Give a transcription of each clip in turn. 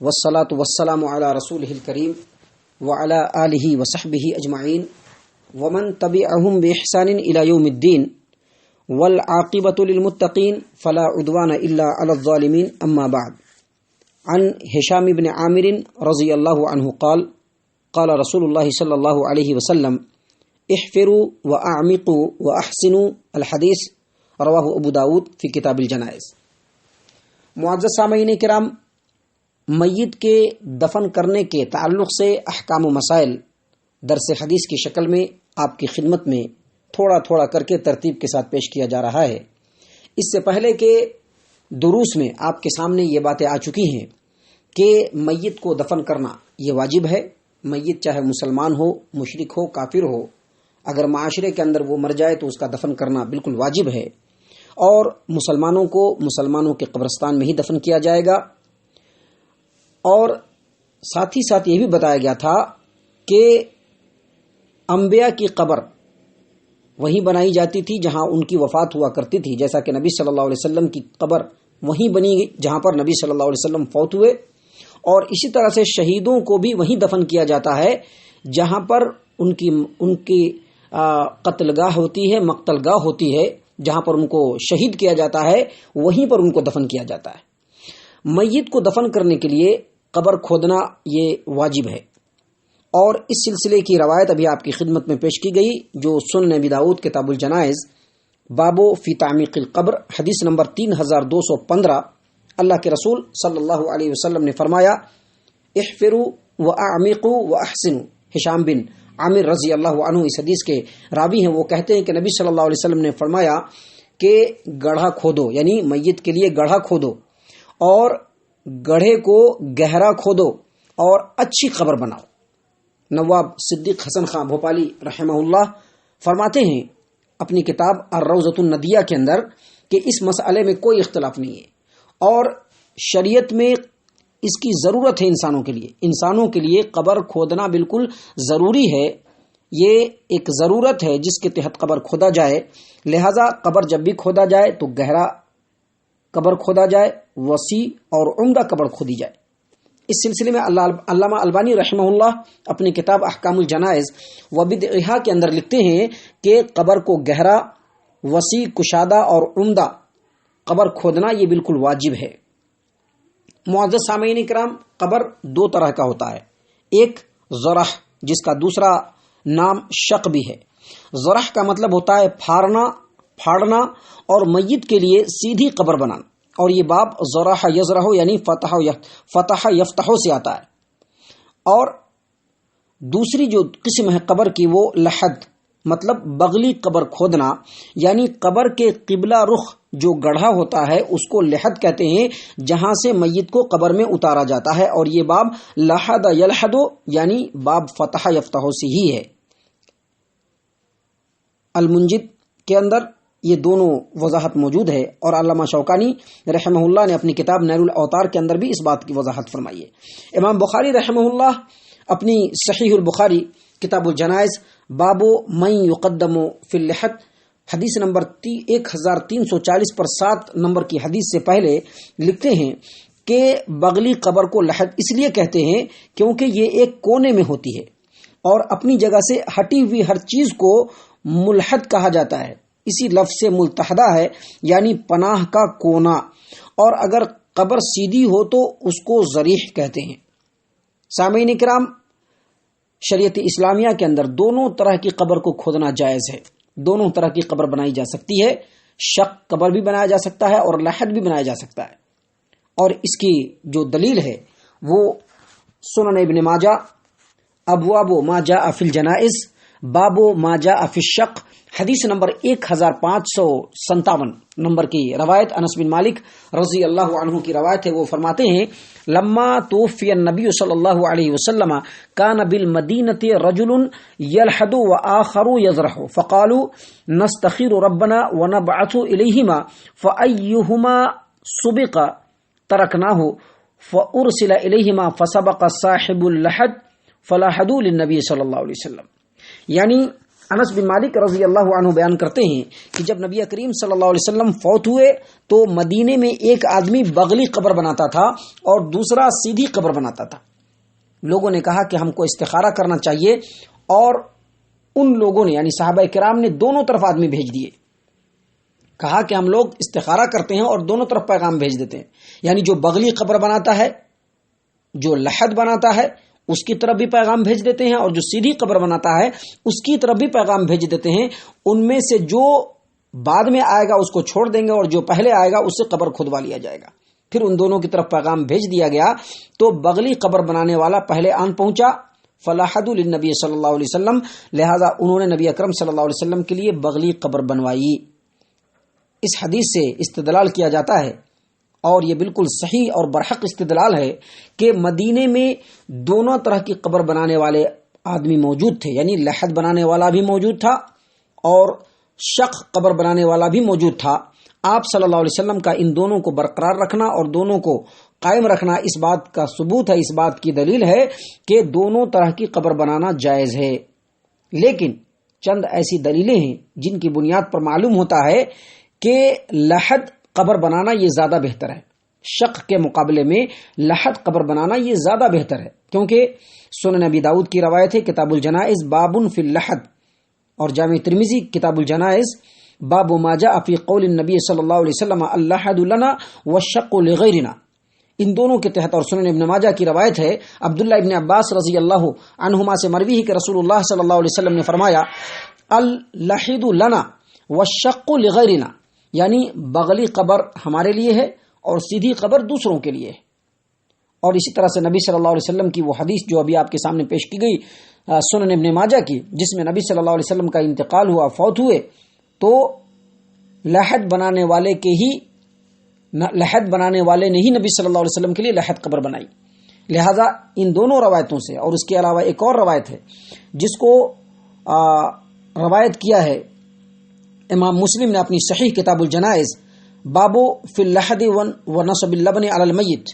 والصلاة والسلام على رسوله الكريم وعلى آله وصحبه أجمعين ومن تبعهم بإحسان إلى يوم الدين والعاقبة للمتقين فلا عدوان إلا على الظالمين. أما بعد، عن هشام بن عامر رضي الله عنه قال قال رسول الله صلى الله عليه وسلم احفروا وأعمقوا وأحسنوا الحدیث رواہ ابو داود فی کتاب الجنائز. معزز سامعین کرام، میت کے دفن کرنے کے تعلق سے احکام و مسائل درس حدیث کی شکل میں آپ کی خدمت میں تھوڑا تھوڑا کر کے ترتیب کے ساتھ پیش کیا جا رہا ہے. اس سے پہلے کے دروس میں آپ کے سامنے یہ باتیں آ چکی ہیں کہ میت کو دفن کرنا یہ واجب ہے. میت چاہے مسلمان ہو، مشرک ہو، کافر ہو، اگر معاشرے کے اندر وہ مر جائے تو اس کا دفن کرنا بالکل واجب ہے، اور مسلمانوں کو مسلمانوں کے قبرستان میں ہی دفن کیا جائے گا. اور ساتھ ہی ساتھ یہ بھی بتایا گیا تھا کہ انبیاء کی قبر وہیں بنائی جاتی تھی جہاں ان کی وفات ہوا کرتی تھی، جیسا کہ نبی صلی اللہ علیہ وسلم کی قبر وہیں بنی گئی جہاں پر نبی صلی اللہ علیہ وسلم فوت ہوئے، اور اسی طرح سے شہیدوں کو بھی وہیں دفن کیا جاتا ہے جہاں پر ان کی قتل گاہ ہوتی ہے، مقتل گاہ ہوتی ہے، جہاں پر ان کو شہید کیا جاتا ہے وہیں پر ان کو دفن کیا جاتا ہے. میت کو دفن کرنے کے لیے قبر کھودنا یہ واجب ہے، اور اس سلسلے کی روایت ابھی آپ کی خدمت میں پیش کی گئی جو سنن ابی داؤد کتاب الجنائز بابو فی تعمیق القبر حدیث نمبر 3215. اللہ کے رسول صلی اللہ علیہ وسلم نے فرمایا احفروا واعمقوا واحسنوا. ہشام بن عامر رضی اللہ عنہ اس حدیث کے راوی ہیں. وہ کہتے ہیں کہ نبی صلی اللہ علیہ وسلم نے فرمایا کہ گڑھا کھودو، یعنی میت کے لیے گڑھا کھودو، اور گڑھے کو گہرا کھودو اور اچھی قبر بناؤ. نواب صدیق حسن خان بھوپالی رحمہ اللہ فرماتے ہیں اپنی کتاب الروضۃ الندیہ کے اندر کہ اس مسئلے میں کوئی اختلاف نہیں ہے، اور شریعت میں اس کی ضرورت ہے. انسانوں کے لیے قبر کھودنا بالکل ضروری ہے. یہ ایک ضرورت ہے جس کے تحت قبر کھودا جائے. لہذا قبر جب بھی کھودا جائے تو گہرا قبر کھودا جائے، وسیع اور عمدہ قبر کھودی جائے. اس سلسلے میں علامہ البانی رحمہ اللہ اپنی کتاب احکام الجنائز و بدعہا کے اندر لکھتے ہیں کہ قبر کو گہرا، وسیع، کشادہ اور عمدہ قبر کھودنا یہ بالکل واجب ہے. معزز سامعین کرام، قبر دو طرح کا ہوتا ہے. ایک ذرح، جس کا دوسرا نام شق بھی ہے. ذرح کا مطلب ہوتا ہے پھاڑنا اور میت کے لیے سیدھی قبر بنانا، اور یہ باب ذرح یزرح یعنی فتح یفتح سے آتا ہے. اور دوسری جو قسم ہے قبر کی وہ لحد، مطلب بغلی قبر کھودنا، یعنی قبر کے قبلہ رخ جو گڑھا ہوتا ہے اس کو لحد کہتے ہیں، جہاں سے میت کو قبر میں اتارا جاتا ہے. اور یہ باب لحد یلحد یعنی باب فتح یفتح سے ہی ہے. المنجد کے اندر یہ دونوں وضاحت موجود ہے، اور علامہ شوکانی رحمہ اللہ نے اپنی کتاب نیل الاوطار کے اندر بھی اس بات کی وضاحت فرمائی ہے. امام بخاری رحمہ اللہ اپنی صحیح البخاری کتاب الجنائز باب من یقدم فی اللحد حدیث نمبر 1340 پر 7 نمبر کی حدیث سے پہلے لکھتے ہیں کہ بغلی قبر کو لحد اس لیے کہتے ہیں کیونکہ یہ ایک کونے میں ہوتی ہے، اور اپنی جگہ سے ہٹی ہوئی ہر چیز کو ملحد کہا جاتا ہے. اسی لفظ سے ملتحدہ ہے، یعنی پناہ کا کونا. اور اگر قبر سیدھی ہو تو اس کو ضریح کہتے ہیں. سامعین کرام، شریعت اسلامیہ کے اندر دونوں طرح کی قبر کو کھودنا جائز ہے. دونوں طرح کی قبر بنائی جا سکتی ہے. شق قبر بھی بنایا جا سکتا ہے اور لحد بھی بنایا جا سکتا ہے. اور اس کی جو دلیل ہے وہ سنن ابن ماجہ ابواب ما جاء فی الجنائز باب ما جاء فی الشق حدیث نمبر 1557 نمبر کی روایت انس بن مالک رضی اللہ عنہ کی روایت ہے. وہ فرماتے ہیں لما توفی النبی صلی اللہ علیہ وسلم کان بالمدینۃ رجل یلحد وآخر یذرح فقالوا نستخیر ربنا ونبعث الیہما فأیہما سبق ترکناہ فارسل الیہما فسبق صاحب اللحد فلاحدوا للنبی صلی اللہ علیہ وسلم. یعنی انس بن مالک رضی اللہ عنہ بیان کرتے ہیں کہ جب نبی کریم صلی اللہ علیہ وسلم فوت ہوئے تو مدینے میں ایک آدمی بغلی قبر بناتا تھا اور دوسرا سیدھی قبر بناتا تھا. لوگوں نے کہا کہ ہم کو استخارہ کرنا چاہیے، اور ان لوگوں نے یعنی صحابہ کرام نے دونوں طرف آدمی بھیج دیے. کہا کہ ہم لوگ استخارہ کرتے ہیں اور دونوں طرف پیغام بھیج دیتے ہیں، یعنی جو بغلی قبر بناتا ہے، جو لحد بناتا ہے، اس کی طرف بھی پیغام بھیج دیتے ہیں، اور جو سیدھی قبر بناتا ہے اس کی طرف بھی پیغام بھیج دیتے ہیں. ان میں سے جو بعد میں آئے گا اس کو چھوڑ دیں گے، اور جو پہلے آئے گا اس سے قبر کھدوا لیا جائے گا. پھر ان دونوں کی طرف پیغام بھیج دیا گیا. تو بغلی قبر بنانے والا پہلے آن پہنچا، فلاحد للنبی صلی اللہ علیہ وسلم، لہذا انہوں نے نبی اکرم صلی اللہ علیہ وسلم کے لیے بغلی قبر بنوائی. اس حدیث سے استدلال کیا جاتا ہے، اور یہ بالکل صحیح اور برحق استدلال ہے، کہ مدینے میں دونوں طرح کی قبر بنانے والے آدمی موجود تھے، یعنی لحد بنانے والا بھی موجود تھا اور شق قبر بنانے والا بھی موجود تھا. آپ صلی اللہ علیہ وسلم کا ان دونوں کو برقرار رکھنا اور دونوں کو قائم رکھنا اس بات کا ثبوت ہے، اس بات کی دلیل ہے کہ دونوں طرح کی قبر بنانا جائز ہے. لیکن چند ایسی دلیلیں ہیں جن کی بنیاد پر معلوم ہوتا ہے کہ لحد قبر بنانا یہ زیادہ بہتر ہے، شق کے مقابلے میں لحد قبر بنانا یہ زیادہ بہتر ہے، کیونکہ سنن ابی داؤد کی روایت ہے کتاب الجنائز باب فی اللحد، اور جامع ترمذی کتاب الجنائز باب ما جاء فی قول النبی صلی اللہ علیہ وسلم اللحد لنا والشق لغیرنا. ان دونوں کے تحت، اور سنن ابن ماجہ کی روایت ہے عبداللہ ابن عباس رضی اللہ عنہما سے مروی ہے کہ رسول اللہ صلی اللہ علیہ وسلم نے فرمایا اللحد لنا والشق لغیرنا، یعنی بغلی قبر ہمارے لیے ہے اور سیدھی قبر دوسروں کے لیے ہے. اور اسی طرح سے نبی صلی اللہ علیہ وسلم کی وہ حدیث جو ابھی آپ کے سامنے پیش کی گئی سنن ابن ماجہ کی، جس میں نبی صلی اللہ علیہ وسلم کا انتقال ہوا، فوت ہوئے، تو لحد بنانے والے نے ہی نبی صلی اللہ علیہ وسلم کے لیے لحد قبر بنائی. لہذا ان دونوں روایتوں سے، اور اس کے علاوہ ایک اور روایت ہے جس کو روایت کیا ہے امام مسلم نے اپنی صحیح کتاب الجنائز بابو فی اللحد و نصب اللبن علی المیت،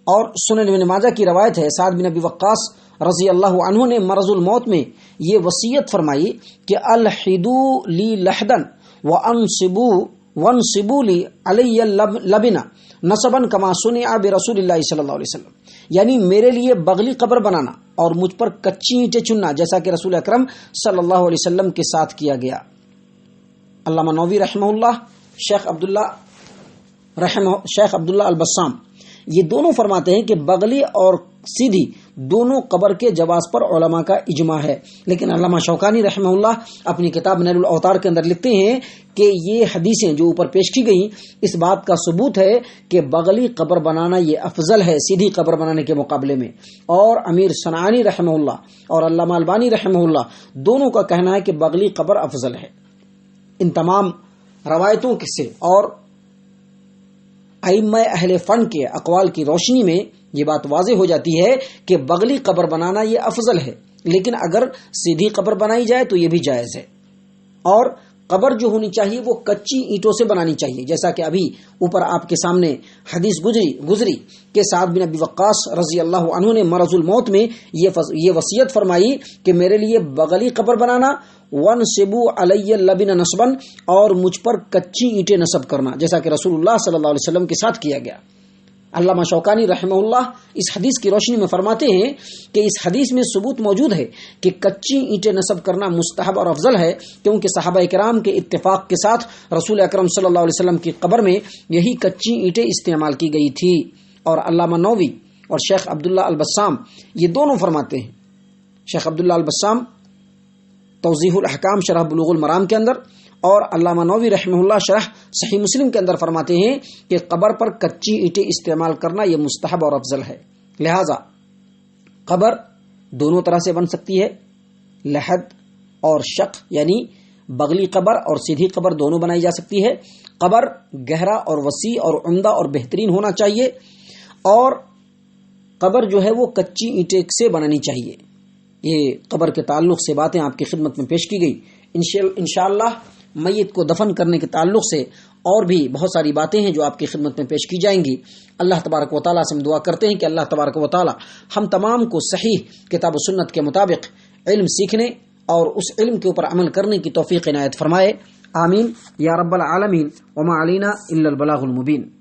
اور سنن ابن ماجہ کی روایت ہے سعد بن ابی وقاص رضی اللہ عنہ نے مرض الموت میں یہ وصیت فرمائی کہ الحدو لی لحدن وانصبوا لی علی لبنا نصبا کما صنع برسول اللہ صلی اللہ علیہ وسلم، یعنی میرے لیے بغلی قبر بنانا اور مجھ پر کچی اینٹیں چننا جیسا کہ رسول اکرم صلی اللہ علیہ وسلم کے ساتھ کیا گیا. علامہ نووی رحمہ اللہ، شیخ عبداللہ البسام، یہ دونوں فرماتے ہیں کہ بغلی اور سیدھی دونوں قبر کے جواز پر علماء کا اجماع ہے. لیکن علامہ شوکانی رحمہ اللہ اپنی کتاب نیل الاوطار کے اندر لکھتے ہیں کہ یہ حدیثیں جو اوپر پیش کی گئیں اس بات کا ثبوت ہے کہ بغلی قبر بنانا یہ افضل ہے سیدھی قبر بنانے کے مقابلے میں. اور امیر صنعانی رحمہ اللہ اور علامہ البانی رحمہ اللہ دونوں کا کہنا ہے کہ بغلی قبر افضل ہے. ان تمام روایتوں سے اور ائمہ اہل فن کے اقوال کی روشنی میں یہ بات واضح ہو جاتی ہے کہ بغلی قبر بنانا یہ افضل ہے، لیکن اگر سیدھی قبر بنائی جائے تو یہ بھی جائز ہے. اور قبر جو ہونی چاہیے وہ کچی اینٹوں سے بنانی چاہیے، جیسا کہ ابھی اوپر آپ کے سامنے حدیث گزری کہ سعد بن ابی وقاص رضی اللہ عنہ نے مرض الموت میں یہ وصیت فرمائی کہ میرے لیے بغلی قبر بنانا، وانصبوا علی اللبن نصبا، اور مجھ پر کچی اینٹیں نصب کرنا جیسا کہ رسول اللہ صلی اللہ علیہ وسلم کے ساتھ کیا گیا. علامہ شوکانی رحمہ اللہ اس حدیث کی روشنی میں فرماتے ہیں کہ اس حدیث میں ثبوت موجود ہے کہ کچی اینٹیں نصب کرنا مستحب اور افضل ہے، کیونکہ صحابہ کرام کے اتفاق کے ساتھ رسول اکرم صلی اللہ علیہ وسلم کی قبر میں یہی کچی اینٹیں استعمال کی گئی تھی. اور علامہ نووی اور شیخ عبداللہ البسام یہ دونوں فرماتے ہیں، شیخ عبداللہ البسام توضیح الاحکام شرح بلوغ المرام کے اندر، اور علامہ نووی رحمہ اللہ شرح صحیح مسلم کے اندر فرماتے ہیں کہ قبر پر کچی اینٹیں استعمال کرنا یہ مستحب اور افضل ہے. لہذا قبر دونوں طرح سے بن سکتی ہے، لحد اور شق، یعنی بغلی قبر اور سیدھی قبر دونوں بنائی جا سکتی ہے. قبر گہرا اور وسیع اور عمدہ اور بہترین ہونا چاہیے، اور قبر جو ہے وہ کچی اینٹیں سے بنانی چاہیے. یہ قبر کے تعلق سے باتیں آپ کی خدمت میں پیش کی گئی. انشاءاللہ میت کو دفن کرنے کے تعلق سے اور بھی بہت ساری باتیں ہیں جو آپ کی خدمت میں پیش کی جائیں گی. اللہ تبارک و تعالیٰ سے ہم دعا کرتے ہیں کہ اللہ تبارک و تعالیٰ ہم تمام کو صحیح کتاب و سنت کے مطابق علم سیکھنے اور اس علم کے اوپر عمل کرنے کی توفیق عنایت فرمائے. آمین یا رب العالمین. وما علینا الا البلاغ المبین.